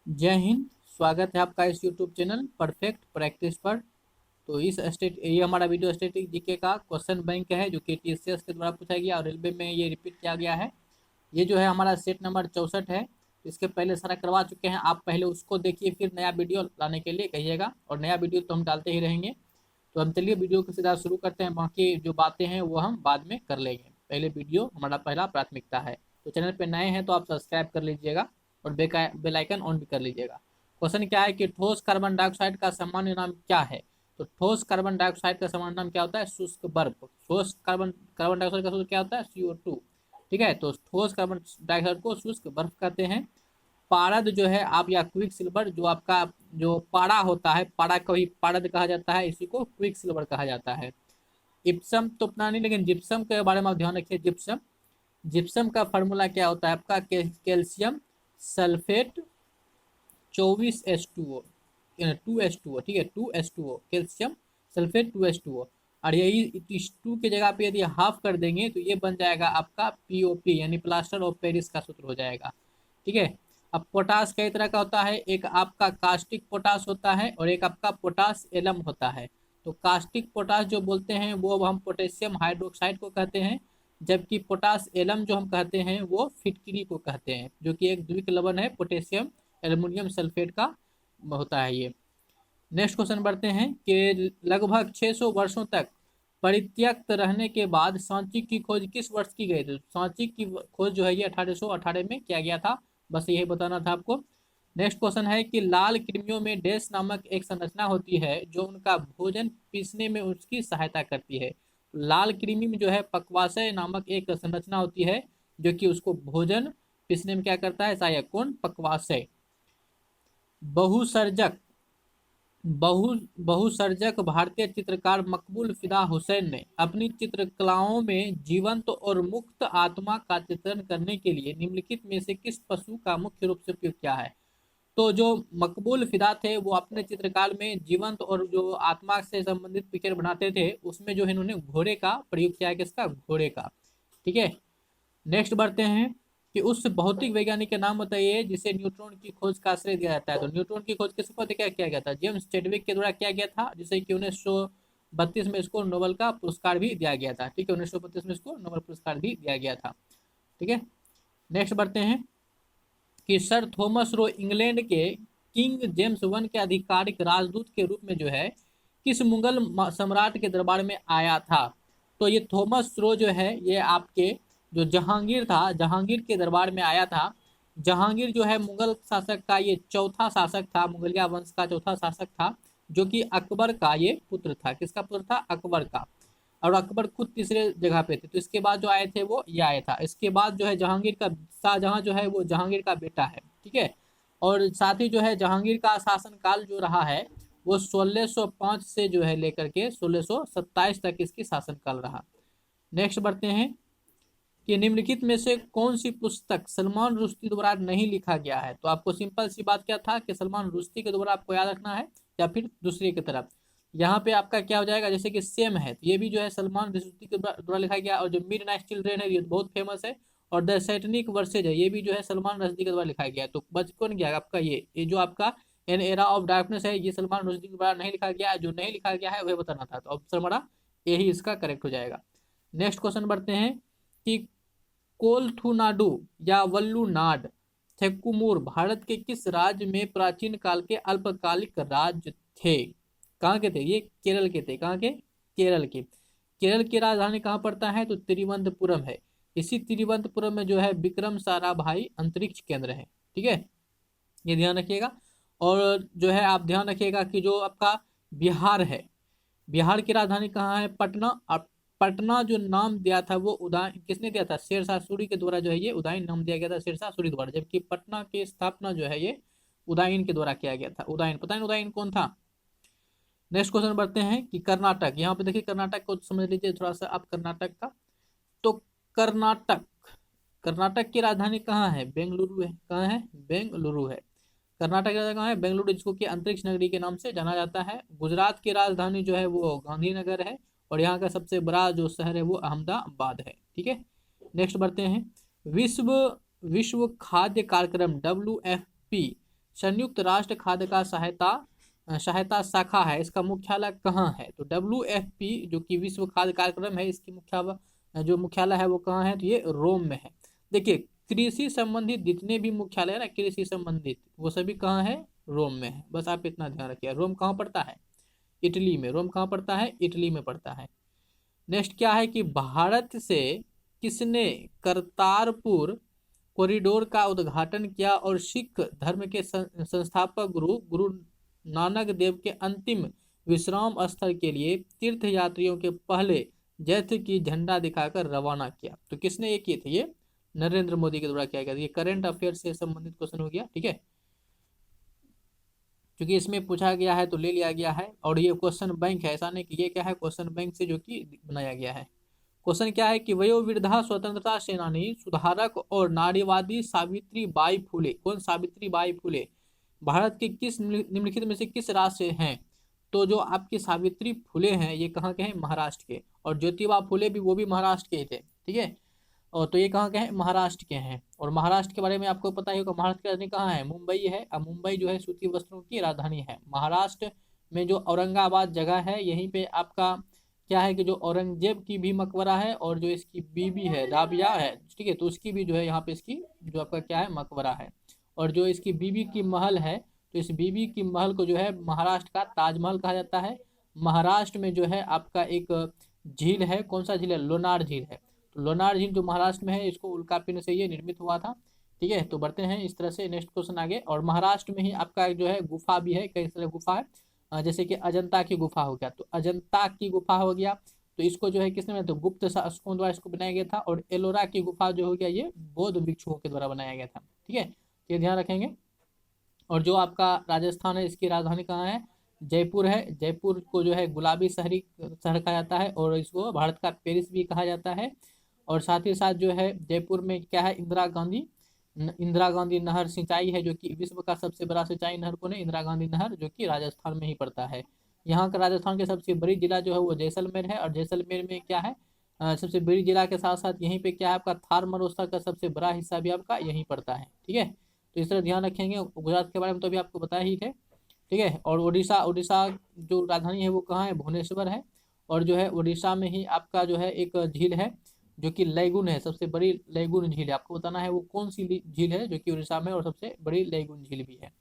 जय हिंद। स्वागत है आपका इस यूट्यूब चैनल परफेक्ट प्रैक्टिस पर। तो ये हमारा वीडियो स्टैटिक जीके का क्वेश्चन बैंक है जो कि टीसीएस के द्वारा पूछा गया और रेलवे में ये रिपीट किया गया है। ये जो है हमारा सेट नंबर 64 है। इसके पहले सारा करवा चुके हैं, आप पहले उसको देखिए, फिर नया वीडियो लाने के लिए कहिएगा और नया वीडियो तो हम डालते ही रहेंगे। तो हम चलिए वीडियो को सीधा शुरू करते हैं, बाकी जो बातें हैं वो हम बाद में कर लेंगे। पहले वीडियो हमारा पहला प्राथमिकता है। तो चैनल पे नए हैं तो आप सब्सक्राइब कर लीजिएगा और बेल आइकन ऑन भी कर लीजिएगा। क्वेश्चन क्या है कि ठोस कार्बन डाइऑक्साइड का सामान्य नाम क्या है। तो ठोस कार्बन डाइऑक्साइड का सामान्य नाम क्या होता है? शुष्क बर्फ। ठोस कार्बन कार्बन डाइऑक्साइड का सूत्र क्या होता है? CO2। ठीक है, तो ठोस कार्बन डाइऑक्साइड को शुष्क बर्फ कहते हैं। पारद जो है आप या क्विक सिल्वर, जो आपका जो पारा होता है, पारा को ही पारद कहा जाता है, इसी को क्विक सिल्वर कहा जाता है। इप्सम तो उतना नहीं, लेकिन जिप्सम के बारे में आप ध्यान रखिए। जिप्सम जिप्सम का फॉर्मूला क्या होता है आपका? Calcium sulphate 24H2O, 2H2O। ठीक है, 2H2O, कैल्शियम सल्फेट 2H2O। और यही इस 2 की जगह पे यदि हाफ कर देंगे तो ये बन जाएगा आपका POP, यानी प्लास्टर ऑफ पेरिस का सूत्र हो जाएगा। ठीक है। अब पोटास कई तरह का होता है, एक आपका कास्टिक पोटास होता है और एक आपका पोटास एलम होता है। तो कास्टिक पोटास जो बोलते हैं वो हम पोटेशियम हाइड्रोक्साइड को कहते हैं, जबकि पोटास एलम जो हम कहते हैं वो फिटकिरी को कहते हैं, जो कि एक द्विक लवण है पोटेशियम एल्युमिनियम सल्फेट का होता है ये। नेक्स्ट क्वेश्चन बढ़ते हैं कि लगभग 600 वर्षों तक परित्यक्त रहने के बाद सांची की खोज किस वर्ष की गई थी? सांची की खोज जो है ये 1818 में किया गया था। बस यही बताना था आपको। नेक्स्ट क्वेश्चन है कि लाल कृमियों में डैश नामक एक संरचना होती है जो उनका भोजन पीसने में उसकी सहायता करती है। लाल कृमि में जो है पक्वाशय नामक एक संरचना होती है जो कि उसको भोजन पीसने में क्या करता है? सहायक। कौन? पक्वाशय। बहुसर्जक बहु बहुसर्जक भारतीय चित्रकार मकबूल फिदा हुसैन ने अपनी चित्रकलाओं में जीवंत और मुक्त आत्मा का चित्रण करने के लिए निम्नलिखित में से किस पशु का मुख्य रूप से उपयोग किया है? तो जो मकबूल फिदा थे वो अपने चित्रकाल में जीवंत और जो आत्मा से संबंधित पिक्चर बनाते थे, उसमें जो है इन्होंने घोड़े का प्रयोग किया है। किसका? घोड़े का। ठीक है। नेक्स्ट बढ़ते हैं कि उस भौतिक वैज्ञानिक का नाम बताइए जिसे न्यूट्रॉन की खोज का श्रेय दिया जाता है। तो न्यूट्रॉन की खोज किसको क्या किया गया था? जेम्स चैडविक के द्वारा किया गया था, जिसे कि 1932 में इसको नोबेल का पुरस्कार भी दिया गया था। ठीक है, 1932 में इसको नोबेल पुरस्कार भी दिया गया था। ठीक है। नेक्स्ट बढ़ते हैं कि सर थॉमस रो इंग्लैंड के किंग जेम्स वन के आधिकारिक राजदूत के रूप में जो है किस मुगल सम्राट के दरबार में आया था? तो ये थॉमस रो जो है ये आपके जो जहांगीर था, जहांगीर के दरबार में आया था। जहांगीर जो है मुगल शासक का ये चौथा शासक था, मुगलिया वंश का चौथा शासक था, जो कि अकबर का ये पुत्र था। किसका पुत्र था? अकबर का। और अकबर खुद तीसरे जगह पे थे। तो इसके बाद जो आए थे वो ये आया था। इसके बाद जो है जहांगीर का, शाहजहां जो है वो जहांगीर का बेटा है। ठीक है। और साथ ही जो है जहांगीर का शासनकाल जो रहा है वो 1605 से जो है लेकर के 1627 तक इसकी शासनकाल रहा। नेक्स्ट बढ़ते हैं कि निम्नलिखित में से कौन सी पुस्तक सलमान रुश्दी द्वारा नहीं लिखा गया है? तो आपको सिंपल सी बात क्या था कि सलमान रुश्दी के द्वारा आपको याद रखना है या फिर दूसरे की तरफ। यहाँ पे आपका क्या हो जाएगा? जैसे कि सेम है तो ये भी जो है सलमान रुश्दी के द्वारा लिखा गया, और जो मिडनाइट चिल्ड्रेन है ये बहुत फेमस है, और द सैटनिक वर्सेज है ये भी जो है सलमान रुश्दी के द्वारा लिखा गया है। तो बच कौन गया आपका? ये जो आपका एन एरा ऑफ डार्कनेस है ये सलमान रुश्दी के द्वारा नहीं लिखा गया है। जो नहीं लिखा गया है वह बताना था, तो ऑप्शन हमारा यही इसका करेक्ट हो जाएगा। नेक्स्ट क्वेश्चन बढ़ते हैं कि कोलथुनाडु या वल्लूनाड थेक्कुमुर भारत के किस राज्य में प्राचीन काल के अल्पकालिक राज्य थे? कहाँ के थे ये? केरल के थे। कहाँ के? केरल के। केरल की राजधानी कहाँ पड़ता है? तो तिरुवनंतपुरम है। इसी तिरुवनंतपुरम में जो है विक्रम साराभाई अंतरिक्ष केंद्र है। ठीक है, ये ध्यान रखिएगा। और जो है आप ध्यान रखिएगा कि जो आपका बिहार है, बिहार की राजधानी कहाँ है? पटना। और पटना जो नाम दिया था वो उदयन किसने दिया था? शेरशाह सूरी के द्वारा जो है ये उदयन नाम दिया गया था, शेरशाह सूरी द्वारा। जबकि पटना की स्थापना जो है ये उदयन के द्वारा किया गया था। उदयन, पता है उदयन कौन था? नेक्स्ट क्वेश्चन बढ़ते हैं कि कर्नाटक, यहाँ पे देखिए कर्नाटक को समझ लीजिए थोड़ा सा आप कर्नाटक का। तो कर्नाटक, कर्नाटक की राजधानी कहाँ है? बेंगलुरु है। कहाँ है? बेंगलुरु है। कर्नाटक की राजधानी कहाँ है? बेंगलुरु, जिसको कि अंतरिक्ष नगरी के नाम से जाना जाता है। गुजरात की राजधानी जो है वो गांधीनगर है, और यहाँ का सबसे बड़ा जो शहर है वो अहमदाबाद है। ठीक है। नेक्स्ट बढ़ते हैं विश्व विश्व खाद्य कार्यक्रम WFP संयुक्त राष्ट्र खाद्य का सहायता शाखा है, इसका मुख्यालय कहाँ है? तो WFP जो कि विश्व खाद्य कार्यक्रम है, इसकी मुख्यालय है वो कहाँ है? तो ये रोम में है। देखिए, कृषि संबंधित जितने भी मुख्यालय है ना, कृषि संबंधित, वो सभी कहाँ है? रोम में है। बस आप इतना ध्यान रखिए। रोम कहाँ पड़ता है? इटली में। रोम कहाँ पड़ता है? इटली में पड़ता है। नेक्स्ट क्या है कि भारत से किसने करतारपुर कॉरिडोर का उद्घाटन किया और सिख धर्म के संस्थापक गुरु नानक देव के अंतिम विश्राम स्थल के लिए तीर्थ यात्रियों के पहले जैथ की झंडा दिखाकर रवाना किया? तो किसने ये किए थे? ये नरेंद्र मोदी के द्वारा किया गया। ये करंट अफेयर से संबंधित क्वेश्चन हो गया, ठीक है, क्योंकि इसमें पूछा गया है तो ले लिया गया है। और ये क्वेश्चन बैंक है, ऐसा नहीं कि ये क्या है, क्वेश्चन बैंक से जो कि बनाया गया है। क्वेश्चन क्या है कि वयोवृद्धा स्वतंत्रता सेनानी, सुधारक और नारीवादी सावित्री बाई फुले, कौन सावित्री बाई फुले, भारत के किस निम्नलिखित में से किस राज्य से हैं? तो जो आपके सावित्री फुले हैं ये कहाँ के हैं? महाराष्ट्र के। और ज्योतिबा फुले भी, वो भी महाराष्ट्र के ही थे, ठीक है। और तो ये कहाँ के हैं? महाराष्ट्र के हैं। और महाराष्ट्र के बारे में आपको पता ही होगा, महाराष्ट्र की राजधानी कहाँ है? मुंबई है। अब मुंबई जो है सूती वस्त्रों की राजधानी है। महाराष्ट्र में जो औरंगाबाद जगह है, यहीं पे आपका क्या है कि जो औरंगजेब की भी मकबरा है, और जो इसकी बीबी है राबिया है, ठीक है, तो उसकी भी जो है यहाँ पे इसकी जो आपका क्या है, मकबरा है। और जो इसकी बीबी की महल है, तो इस बीबी की महल को जो है महाराष्ट्र का ताजमहल कहा जाता है। महाराष्ट्र में जो है आपका एक झील है, कौन सा झील है? लोनार झील है। तो लोनार झील जो महाराष्ट्र में है, इसको उल्कापिंड से ये निर्मित हुआ था, ठीक है। तो बढ़ते हैं इस तरह से नेक्स्ट क्वेश्चन आगे। और महाराष्ट्र में ही आपका जो है गुफा भी है, कई तरह गुफा है, जैसे कि अजंता की गुफा हो गया, तो अजंता की गुफा हो गया, तो इसको जो है किसने बनाया? तो गुप्त शासकों द्वारा इसको बनाया गया था। और एलोरा की गुफा जो हो गया, ये बौद्ध भिक्षुओं के द्वारा बनाया गया था, ठीक है, ये ध्यान रखेंगे। और जो आपका राजस्थान है, इसकी राजधानी कहाँ है? जयपुर है। जयपुर को जो है गुलाबी शहर कहा जाता है, और इसको भारत का पेरिस भी कहा जाता है। और साथ ही साथ जो है जयपुर में क्या है? इंदिरा गांधी नहर सिंचाई है, जो कि विश्व का सबसे बड़ा सिंचाई नहर कौन है? इंदिरा गांधी नहर, जो कि राजस्थान में ही पड़ता है। यहाँ का राजस्थान के सबसे बड़ी जिला जो है वो जैसलमेर है। और जैसलमेर में क्या है? सबसे बड़ी जिला के साथ साथ यहीं पे क्या है आपका थार मरोस्ता का सबसे बड़ा हिस्सा भी आपका यहीं पड़ता है, ठीक है। तो इस तरह ध्यान रखेंगे। गुजरात के बारे में तो अभी आपको बताया ही थे, ठीक है। और उड़ीसा उड़ीसा जो राजधानी है वो कहाँ है? भुवनेश्वर है। और जो है उड़ीसा में ही आपका जो है एक झील है, जो कि लैगून है, सबसे बड़ी लैगून झील है। आपको बताना है वो कौन सी झील है जो कि उड़ीसा में, और सबसे बड़ी लैगून झील भी है।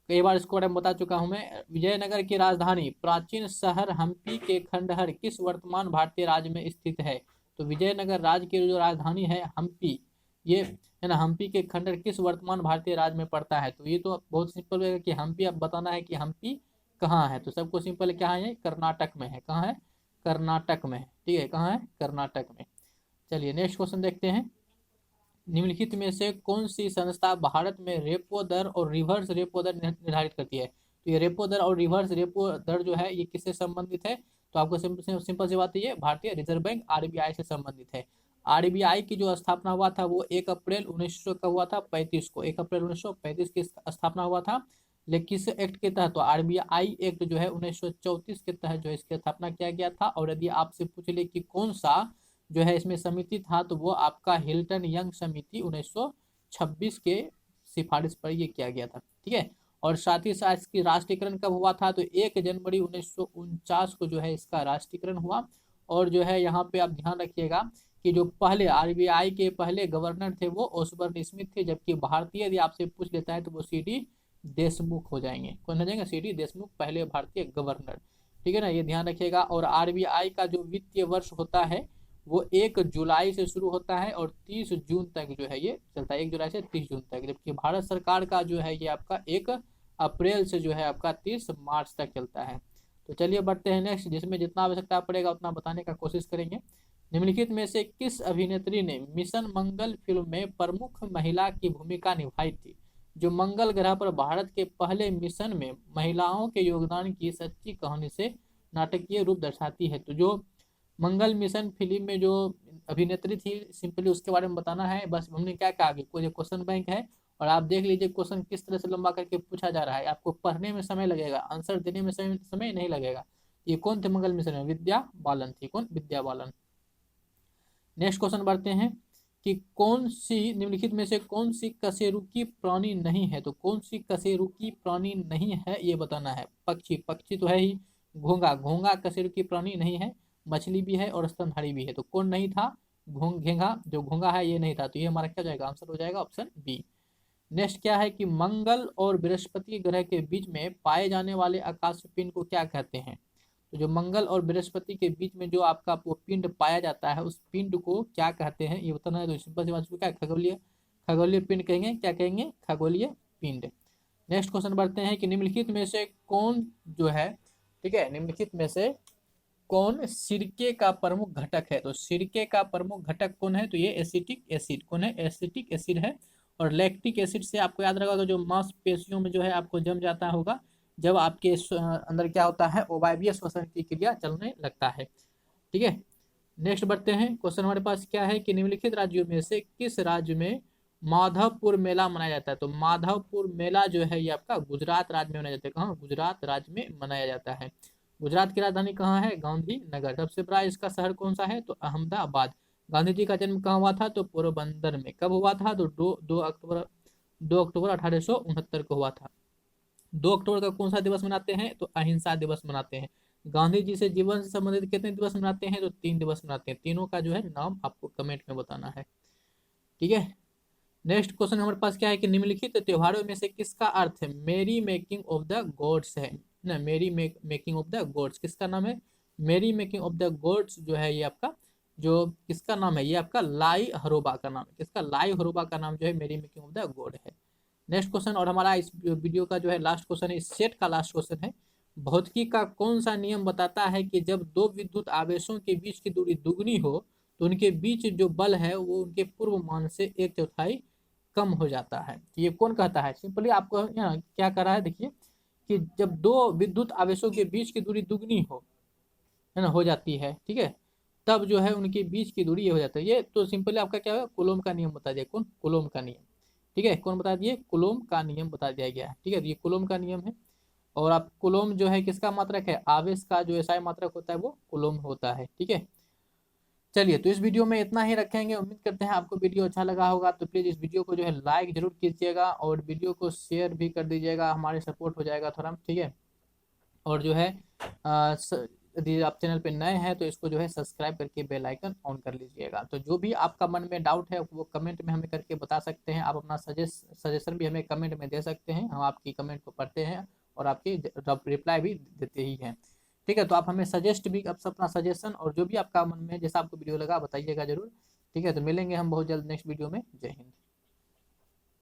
कई बार इसको बारे में बता चुका हूं मैं। विजयनगर की राजधानी प्राचीन शहर हम्पी के खंडहर किस वर्तमान भारतीय राज्य में स्थित है? तो विजयनगर राज्य की जो राजधानी है हम्पी, ये है ना, हम्पी के खंडहर किस वर्तमान भारतीय राज्य में पड़ता है? तो ये तो बहुत सिंपल है कि हम्पी, अब बताना है कि हम्पी कहाँ है। तो सबको सिंपल क्या है? कर्नाटक में है। कहाँ है? कर्नाटक में, ठीक है, कहाँ है? कर्नाटक में। चलिए नेक्स्ट क्वेश्चन देखते हैं। निम्नलिखित में से कौन सी संस्था भारत में रेपो दर और रिवर्स रेपो दर निर्धारित करती है? तो ये रेपो दर और रिवर्स रेपो दर जो है ये किससे संबंधित है? तो आपको सिंपल सी बात है, ये भारतीय रिजर्व बैंक RBI से संबंधित है। RBI की जो स्थापना हुआ था वो 1 अप्रैल 1900 का हुआ था, 35 को, 1 अप्रैल 1935 की स्थापना हुआ था। लेकिन किस एक्ट के तहत? तो RBI एक्ट जो है 1934 के तहत जो है इसकी स्थापना किया गया था। और यदि आपसे पूछ ले कि कौन सा जो है इसमें समिति था, तो वो आपका हिल्टन यंग समिति 1926 के सिफारिश पर ये किया गया था, ठीक है। और साथ ही साथ इसकी राष्ट्रीयकरण कब हुआ था? तो 1 जनवरी 1949 को जो है इसका राष्ट्रीयकरण हुआ। और जो है यहाँ पे आप ध्यान रखिएगा कि जो पहले RBI के पहले गवर्नर थे वो ओसबर्न स्मिथ थे, जबकि भारतीय यदि आपसे पूछ लेता है तो वो CD देशमुख हो जाएंगे। कौन हो जाएंगे? CD देशमुख, पहले भारतीय गवर्नर, ठीक है ना, ये ध्यान रखिएगा। और RBI का जो वित्तीय वर्ष होता है वो 1 जुलाई से शुरू होता है और 30 जून तक जो है ये चलता है, 1 जुलाई से 30 जून तक। जबकि भारत सरकार का जो है ये आपका 1 अप्रैल से जो है आपका 30 मार्च तक चलता है। तो चलिए बढ़ते हैं नेक्स्ट, जिसमें जितना आवश्यकता पड़ेगा उतना बताने का कोशिश करेंगे। निम्नलिखित में से किस अभिनेत्री ने मिशन मंगल फिल्म में प्रमुख महिला की भूमिका निभाई थी? जो मंगल ग्रह पर भारत के पहले मिशन में महिलाओं के योगदान की सच्ची कहानी से नाटकीय रूप दर्शाती है। तो जो मंगल मिशन फिल्म में जो अभिनेत्री थी, सिंपली उसके बारे में बताना है। बस हमने क्या कहा कि कोई क्वेश्चन बैंक है, और आप देख लीजिए क्वेश्चन किस तरह से लंबा करके पूछा जा रहा है। आपको पढ़ने में समय लगेगा, आंसर देने में समय नहीं लगेगा। ये कौन थे मंगल मिशन में? विद्या बालन थी। कौन? विद्या बालन। नेक्स्ट क्वेश्चन बढ़ते हैं। कि कौन सी निम्नलिखित में से कौन सी कशेरुकी प्राणी नहीं है। तो कौन सी कशेरुकी प्राणी नहीं है ये बताना है। पक्षी, पक्षी तो है ही। घोंगा, घोंगा कशेरुकी प्राणी नहीं है। मछली भी है और स्तनधारी भी है। तो कौन नहीं था? घोंघा, जो घोंगा है ये नहीं था। तो ये हमारा क्या हो जाएगा? आंसर हो जाएगा ऑप्शन बी। नेक्स्ट क्या है कि मंगल और बृहस्पति ग्रह के बीच में पाए जाने वाले आकाशीय पिंड को क्या कहते हैं। तो जो मंगल और बृहस्पति के बीच में जो आपका वो पिंड पाया जाता है उस पिंड को क्या कहते हैं ये बताना है। तो सिंपल सी बात क्या है? खगोलीय, खगोलीय पिंड कहेंगे। क्या कहेंगे? खगोलीय पिंड। नेक्स्ट क्वेश्चन बढ़ते हैं कि निम्नलिखित में से कौन जो है, ठीक है, निम्नलिखित में से कौन सिरके का प्रमुख घटक है। तो सिरके का प्रमुख घटक कौन है? तो ये एसिटिक एसिड। कौन है? एसिटिक एसिड है। और लैक्टिक एसिड से आपको याद रखा जो मांसपेशियों में जो है आपको जम जाता होगा जब आपके अंदर क्या होता है? अवायवीय श्वसन की क्रिया चलने लगता है। ठीक है, नेक्स्ट बढ़ते हैं। क्वेश्चन हमारे पास क्या है कि निम्नलिखित राज्यों में से किस राज्य में माधवपुर मेला मनाया जाता है। तो माधवपुर मेला जो है ये आपका गुजरात राज्य में मनाया जाता है। कहाँ? गुजरात राज्य में मनाया जाता है। गुजरात की राजधानी कहाँ है? गांधीनगर। सबसे बड़ा इसका शहर कौन सा है? तो अहमदाबाद। गांधी जी का जन्म कहाँ हुआ था? तो पोरबंदर में। कब हुआ था? तो 2 अक्टूबर 1869 को हुआ था। 2 अक्टूबर का कौन सा दिवस मनाते हैं? तो अहिंसा दिवस मनाते हैं। गांधी जी से जीवन से संबंधित कितने दिवस मनाते हैं? तो 3 दिवस मनाते हैं। तीनों का जो है नाम आपको कमेंट में बताना है। ठीक है, नेक्स्ट क्वेश्चन हमारे पास क्या है कि निम्नलिखित त्योहारों में से किसका अर्थ है मेरी मेकिंग ऑफ द गॉड्स है ना। मेरी मेकिंग ऑफ द गॉड्स किसका नाम है? मेरी मेकिंग ऑफ द गॉड्स जो है ये आपका जो किसका नाम है? ये आपका लाई हरोबा का नाम है। किसका? लाई हरोबा का नाम जो है मेरी मेकिंग ऑफ द गॉड है। नेक्स्ट क्वेश्चन और हमारा इस वीडियो का जो है लास्ट क्वेश्चन है, इस सेट का लास्ट क्वेश्चन है। भौतिकी का कौन सा नियम बताता है कि जब दो विद्युत आवेशों के बीच की दूरी दुगनी हो तो उनके बीच जो बल है वो उनके पूर्व मान से 1/4 कम हो जाता है। तो ये कौन कहता है? सिंपली आपको यहाँ क्या कर रहा है देखिए कि जब दो विद्युत आवेशों के बीच की दूरी दुगनी हो, है ना, हो जाती है, ठीक है, तब जो है उनके बीच की दूरी ये हो जाता है। ये तो सिंपली आपका क्या है? कूलॉम का नियम बता दिया। कौन? कूलॉम का नियम। ठीक है, कौन बता दिए? कूलॉम का नियम बता दिया गया है। ठीक है, तो ये कूलॉम का नियम है। और आप कूलॉम जो है किसका मात्रक है? आवेश का जो एसआई मात्रक होता है वो कूलॉम होता है। ठीक है, चलिए तो इस वीडियो में इतना ही रखेंगे। उम्मीद करते हैं आपको वीडियो अच्छा लगा होगा। तो प्लीज़ इस वीडियो को जो है लाइक जरूर कीजिएगा और वीडियो को शेयर भी कर दीजिएगा, हमारे सपोर्ट हो जाएगा थोड़ा। ठीक है, और जो है यदि आप चैनल पे नए हैं तो इसको जो है सब्सक्राइब करके बेल आइकन ऑन कर लीजिएगा। तो जो भी आपका मन में डाउट है वो कमेंट में हमें करके बता सकते हैं। आप अपना सजेशन भी हमें कमेंट में दे सकते हैं। हम आपकी कमेंट को पढ़ते हैं और आपकी रिप्लाई भी देते ही हैं। ठीक है, तो आप हमें सजेस्ट भी अब अपना सजेशन और जो भी आपका मन में जैसा आपको वीडियो लगा बताइएगा जरूर। ठीक है, तो मिलेंगे हम बहुत जल्द नेक्स्ट वीडियो में। जय हिंद।